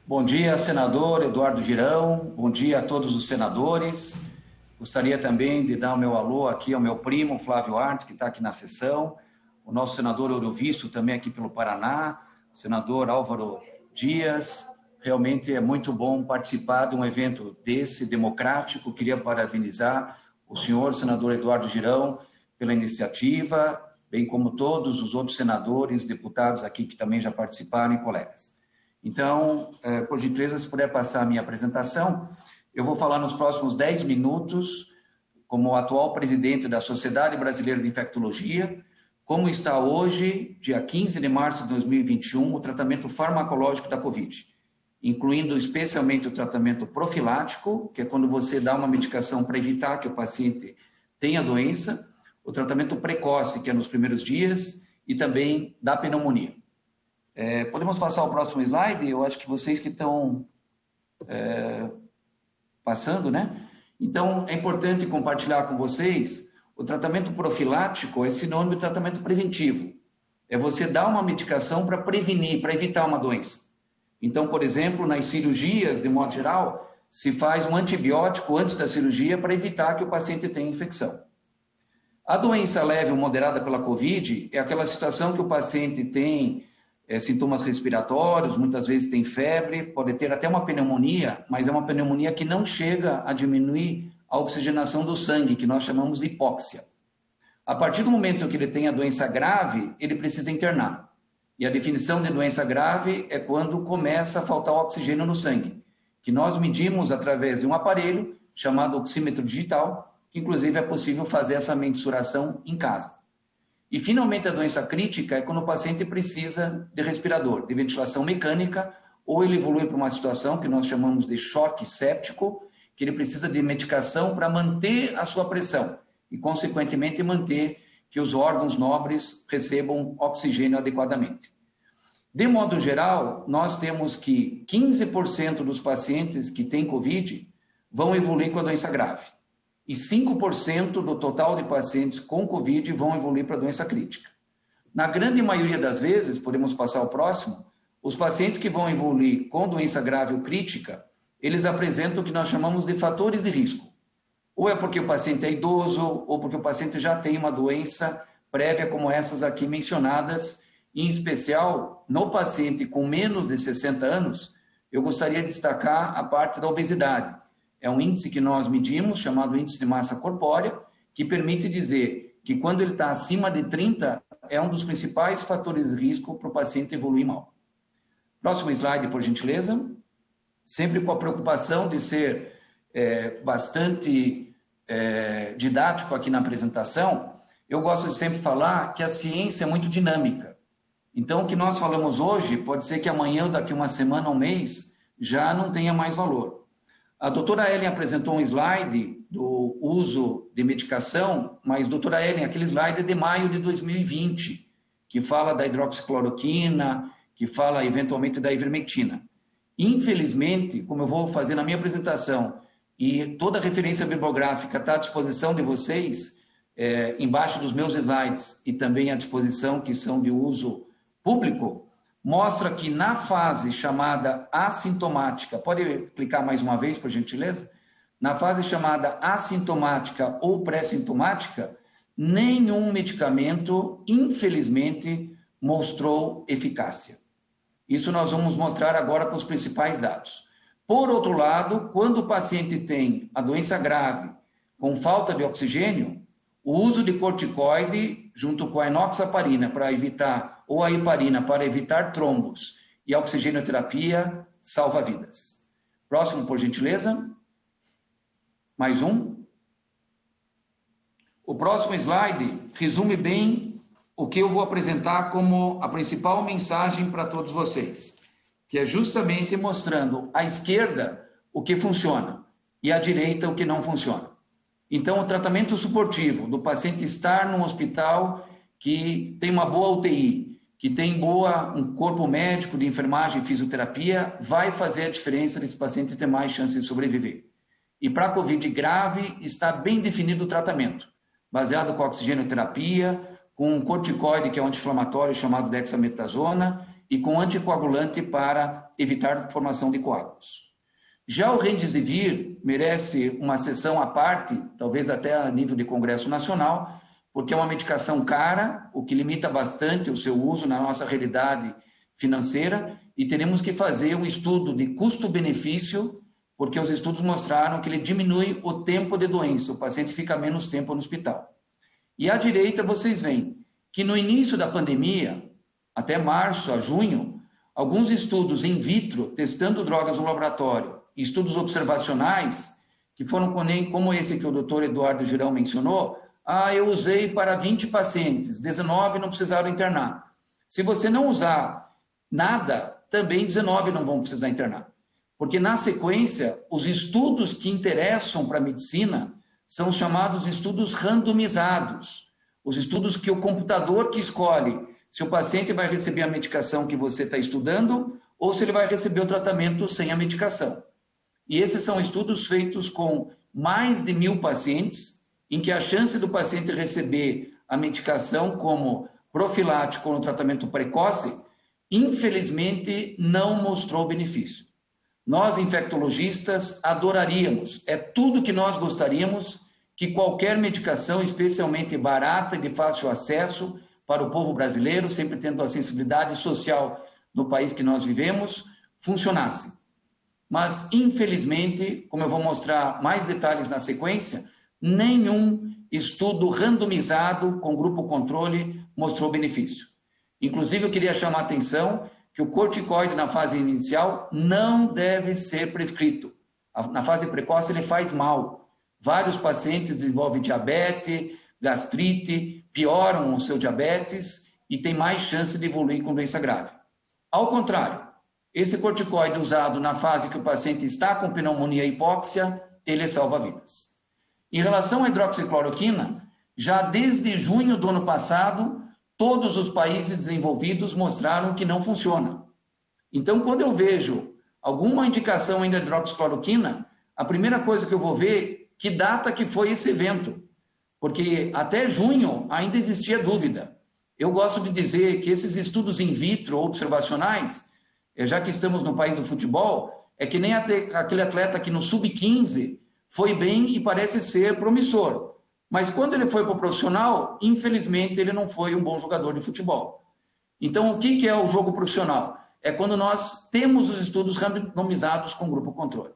Bom dia, senador Eduardo Girão. Bom dia a todos os senadores. Gostaria também de dar o meu alô aqui ao meu primo Flávio Arnes, que está aqui na sessão, o nosso senador Eurovisto também aqui pelo Paraná, o senador Álvaro Dias. Realmente é muito bom participar de um evento desse, democrático. Queria parabenizar o senhor senador Eduardo Girão pela iniciativa, bem como todos os outros senadores, deputados aqui que também já participaram e colegas. Então, por gentileza, se puder passar a minha apresentação, eu vou falar nos próximos 10 minutos, como atual presidente da Sociedade Brasileira de Infectologia, como está hoje, dia 15 de março de 2021, o tratamento farmacológico da Covid, incluindo especialmente o tratamento profilático, que é quando você dá uma medicação para evitar que o paciente tenha doença, o tratamento precoce, que é nos primeiros dias, e também da pneumonia. Podemos passar ao próximo slide? Eu acho que vocês que estão passando, né? Então, é importante compartilhar com vocês, o tratamento profilático é sinônimo de tratamento preventivo. É você dar uma medicação para prevenir, para evitar uma doença. Então, por exemplo, nas cirurgias, de modo geral, se faz um antibiótico antes da cirurgia para evitar que o paciente tenha infecção. A doença leve ou moderada pela Covid é aquela situação que o paciente tem sintomas respiratórios, muitas vezes tem febre, pode ter até uma pneumonia, mas é uma pneumonia que não chega a diminuir a oxigenação do sangue, que nós chamamos de hipóxia. A partir do momento que ele tem a doença grave, ele precisa internar. E a definição de doença grave é quando começa a faltar oxigênio no sangue, que nós medimos através de um aparelho chamado oxímetro digital, que inclusive é possível fazer essa mensuração em casa. E, finalmente, a doença crítica é quando o paciente precisa de respirador, de ventilação mecânica, ou ele evolui para uma situação que nós chamamos de choque séptico, que ele precisa de medicação para manter a sua pressão e, consequentemente, manter que os órgãos nobres recebam oxigênio adequadamente. De modo geral, nós temos que 15% dos pacientes que têm Covid vão evoluir com a doença grave. E 5% do total de pacientes com Covid vão evoluir para a doença crítica. Na grande maioria das vezes, podemos passar ao próximo, os pacientes que vão evoluir com doença grave ou crítica, eles apresentam o que nós chamamos de fatores de risco. Ou é porque o paciente é idoso, ou porque o paciente já tem uma doença prévia como essas aqui mencionadas, em especial no paciente com menos de 60 anos, eu gostaria de destacar a parte da obesidade. É um índice que nós medimos, chamado índice de massa corpórea, que permite dizer que quando ele está acima de 30, é um dos principais fatores de risco para o paciente evoluir mal. Próximo slide, por gentileza. Sempre com a preocupação de ser bastante didático aqui na apresentação, eu gosto de sempre falar que a ciência é muito dinâmica. Então, o que nós falamos hoje, pode ser que amanhã, ou daqui uma semana, um mês, já não tenha mais valor. A doutora Ellen apresentou um slide do uso de medicação, mas, doutora Ellen, aquele slide é de maio de 2020, que fala da hidroxicloroquina, que fala eventualmente da ivermectina. Infelizmente, como eu vou fazer na minha apresentação, e toda a referência bibliográfica está à disposição de vocês, embaixo dos meus slides e também à disposição que são de uso público, mostra que na fase chamada assintomática, pode clicar mais uma vez, por gentileza? Na fase chamada assintomática ou pré-sintomática, nenhum medicamento, infelizmente, mostrou eficácia. Isso nós vamos mostrar agora com os principais dados. Por outro lado, quando o paciente tem a doença grave com falta de oxigênio, o uso de corticoide junto com a enoxaparina para evitar, ou a heparina para evitar trombos e a oxigenoterapia salva vidas. Próximo, por gentileza. Mais um. O próximo slide resume bem o que eu vou apresentar como a principal mensagem para todos vocês, que é justamente mostrando à esquerda o que funciona e à direita o que não funciona. Então, o tratamento suportivo do paciente estar num hospital que tem uma boa UTI, que tem um corpo médico de enfermagem e fisioterapia, vai fazer a diferença desse paciente ter mais chance de sobreviver. E para a Covid grave, está bem definido o tratamento, baseado com oxigenoterapia, com um corticoide, que é um anti-inflamatório chamado dexametasona, e com anticoagulante para evitar formação de coágulos. Já o Remdesivir merece uma sessão à parte, talvez até a nível de Congresso Nacional, porque é uma medicação cara, o que limita bastante o seu uso na nossa realidade financeira, e teremos que fazer um estudo de custo-benefício, porque os estudos mostraram que ele diminui o tempo de doença, o paciente fica menos tempo no hospital. E à direita vocês veem que no início da pandemia, até março a junho, alguns estudos in vitro, testando drogas no laboratório, estudos observacionais, que foram como esse que o doutor Eduardo Girão mencionou, eu usei para 20 pacientes, 19 não precisaram internar. Se você não usar nada, também 19 não vão precisar internar. Porque na sequência, os estudos que interessam para a medicina são os chamados estudos randomizados. Os estudos que o computador que escolhe se o paciente vai receber a medicação que você está estudando ou se ele vai receber o tratamento sem a medicação. E esses são estudos feitos com mais de 1.000 pacientes, em que a chance do paciente receber a medicação como profilático no tratamento precoce, infelizmente, não mostrou benefício. Nós, infectologistas, adoraríamos, é tudo que nós gostaríamos, que qualquer medicação, especialmente barata e de fácil acesso para o povo brasileiro, sempre tendo a sensibilidade social no país que nós vivemos, funcionasse. Mas, infelizmente, como eu vou mostrar mais detalhes na sequência, nenhum estudo randomizado com grupo controle mostrou benefício. Inclusive, eu queria chamar a atenção que o corticoide na fase inicial não deve ser prescrito. Na fase precoce ele faz mal. Vários pacientes desenvolvem diabetes, gastrite, pioram o seu diabetes e tem mais chance de evoluir com doença grave. Ao contrário, esse corticoide usado na fase que o paciente está com pneumonia e hipóxia, ele salva vidas. Em relação à hidroxicloroquina, já desde junho do ano passado, todos os países desenvolvidos mostraram que não funciona. Então, quando eu vejo alguma indicação ainda de hidroxicloroquina, a primeira coisa que eu vou ver, que data que foi esse evento. Porque até junho ainda existia dúvida. Eu gosto de dizer que esses estudos in vitro observacionais, já que estamos no país do futebol, é que nem aquele atleta que no sub-15 foi bem e parece ser promissor. Mas quando ele foi para o profissional, infelizmente ele não foi um bom jogador de futebol. Então, o que é o jogo profissional? É quando nós temos os estudos randomizados com grupo controle.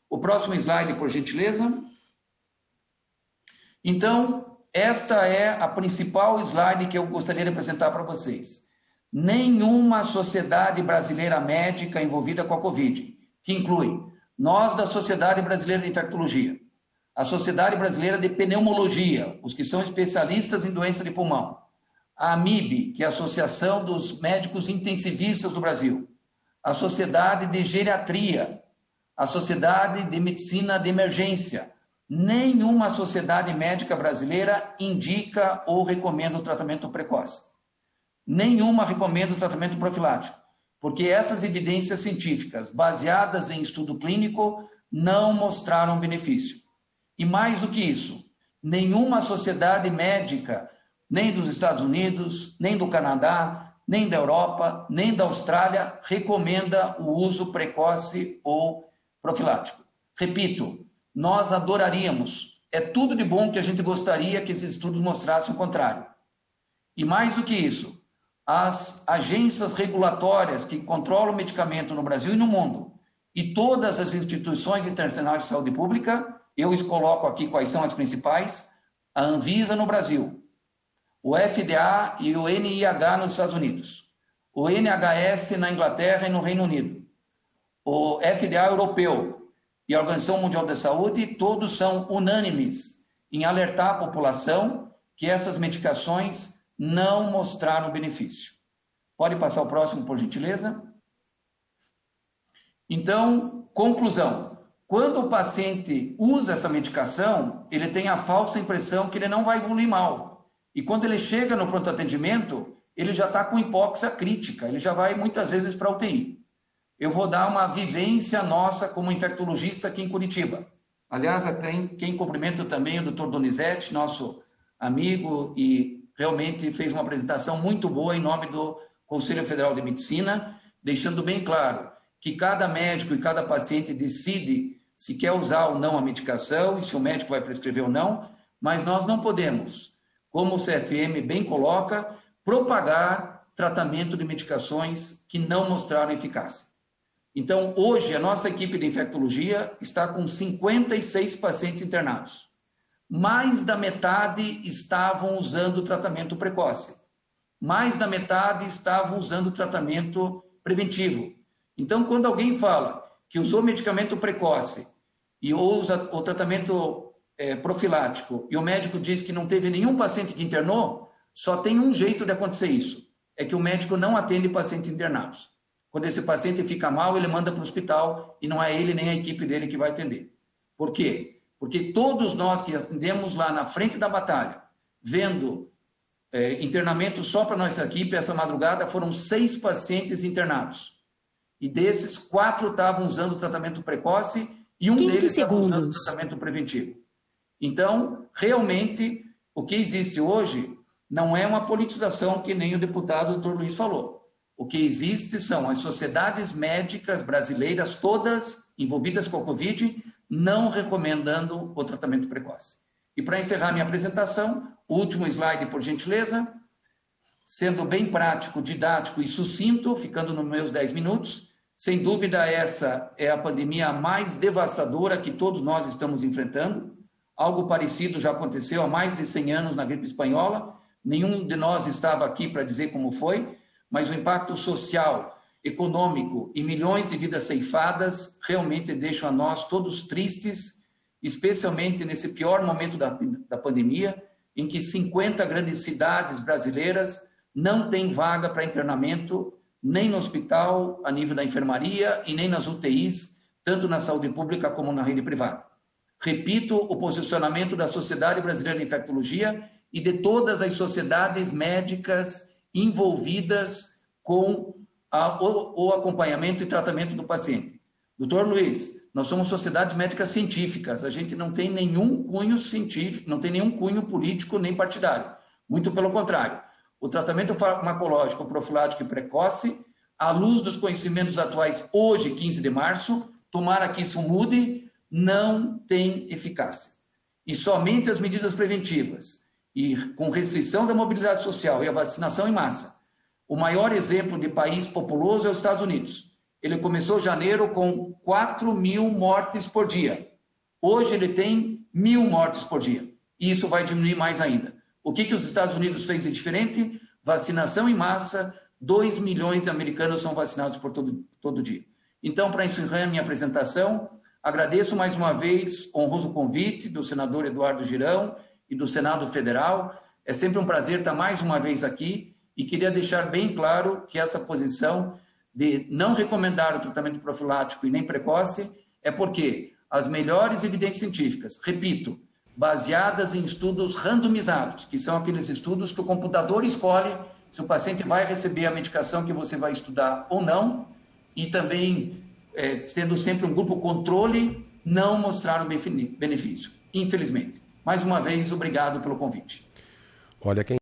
O próximo slide, por gentileza. Então, esta é a principal slide que eu gostaria de apresentar para vocês. Nenhuma sociedade brasileira médica envolvida com a Covid, que inclui nós da Sociedade Brasileira de Infectologia, a Sociedade Brasileira de Pneumologia, os que são especialistas em doença de pulmão, a AMIB, que é a Associação dos Médicos Intensivistas do Brasil, a Sociedade de Geriatria, a Sociedade de Medicina de Emergência. Nenhuma sociedade médica brasileira indica ou recomenda o tratamento precoce. Nenhuma recomenda o tratamento profilático, porque essas evidências científicas, baseadas em estudo clínico, não mostraram benefício. E mais do que isso, nenhuma sociedade médica, nem dos Estados Unidos, nem do Canadá, nem da Europa, nem da Austrália, recomenda o uso precoce ou profilático. Repito, nós adoraríamos, é tudo de bom que a gente gostaria que esses estudos mostrassem o contrário. E mais do que isso, as agências regulatórias que controlam o medicamento no Brasil e no mundo, e todas as instituições internacionais de saúde pública, eu os coloco aqui quais são as principais, a Anvisa no Brasil, o FDA e o NIH nos Estados Unidos, o NHS na Inglaterra e no Reino Unido, o FDA europeu e a Organização Mundial da Saúde, todos são unânimes em alertar a população que essas medicações não mostraram benefício. Pode passar o próximo, por gentileza? Então, conclusão. Quando o paciente usa essa medicação, ele tem a falsa impressão que ele não vai evoluir mal. E quando ele chega no pronto atendimento, ele já está com hipóxia crítica, ele já vai muitas vezes para a UTI. Eu vou dar uma vivência nossa como infectologista aqui em Curitiba. Aliás, até quem cumprimento também o Dr. Donizete, nosso amigo, e realmente fez uma apresentação muito boa em nome do Conselho Federal de Medicina, deixando bem claro que cada médico e cada paciente decide se quer usar ou não a medicação e se o médico vai prescrever ou não, mas nós não podemos, como o CFM bem coloca, propagar tratamento de medicações que não mostraram eficácia. Então, hoje, a nossa equipe de infectologia está com 56 pacientes internados. Mais da metade estavam usando tratamento precoce. Mais da metade estavam usando tratamento preventivo. Então, quando alguém fala que usou medicamento precoce e usa o tratamento profilático e o médico diz que não teve nenhum paciente que internou, só tem um jeito de acontecer isso, é que o médico não atende pacientes internados. Quando esse paciente fica mal, ele manda para o hospital e não é ele nem a equipe dele que vai atender. Por quê? Porque todos nós que atendemos lá na frente da batalha, vendo internamento só para nossa equipe, essa madrugada foram 6 pacientes internados. E desses, 4 estavam usando tratamento precoce e um deles estava usando tratamento preventivo. Então, realmente, o que existe hoje não é uma politização que nem o deputado Dr. Luiz falou. O que existe são as sociedades médicas brasileiras, todas envolvidas com a Covid, não recomendando o tratamento precoce. E para encerrar minha apresentação, o último slide, por gentileza, sendo bem prático, didático e sucinto, ficando nos meus 10 minutos, sem dúvida essa é a pandemia mais devastadora que todos nós estamos enfrentando. Algo parecido já aconteceu há mais de 100 anos na gripe espanhola. Nenhum de nós estava aqui para dizer como foi, mas o impacto social, econômico e milhões de vidas ceifadas realmente deixam a nós todos tristes, especialmente nesse pior momento da pandemia, em que 50 grandes cidades brasileiras não têm vaga para internamento, nem no hospital, a nível da enfermaria, e nem nas UTIs, tanto na saúde pública como na rede privada. Repito o posicionamento da Sociedade Brasileira de Infectologia e de todas as sociedades médicas envolvidas com o acompanhamento e tratamento do paciente. Doutor Luiz, nós somos sociedades médicas científicas, a gente não tem nenhum cunho científico, não tem nenhum cunho político nem partidário. Muito pelo contrário. O tratamento farmacológico profilático e precoce, à luz dos conhecimentos atuais, hoje, 15 de março, tomara que isso mude, não tem eficácia. E somente as medidas preventivas, e com restrição da mobilidade social e a vacinação em massa, o maior exemplo de país populoso é os Estados Unidos. Ele começou janeiro com 4.000 mortes por dia. Hoje ele tem 1.000 mortes por dia. E isso vai diminuir mais ainda. O que os Estados Unidos fez de diferente? Vacinação em massa, 2 milhões de americanos são vacinados por todo dia. Então, para encerrar minha apresentação, agradeço mais uma vez o honroso convite do senador Eduardo Girão e do Senado Federal. É sempre um prazer estar mais uma vez aqui e queria deixar bem claro que essa posição de não recomendar o tratamento profilático e nem precoce é porque as melhores evidências científicas, repito, baseadas em estudos randomizados, que são aqueles estudos que o computador escolhe se o paciente vai receber a medicação que você vai estudar ou não, e também, tendo sempre um grupo controle, não mostraram benefício, infelizmente. Mais uma vez, obrigado pelo convite. Olha, quem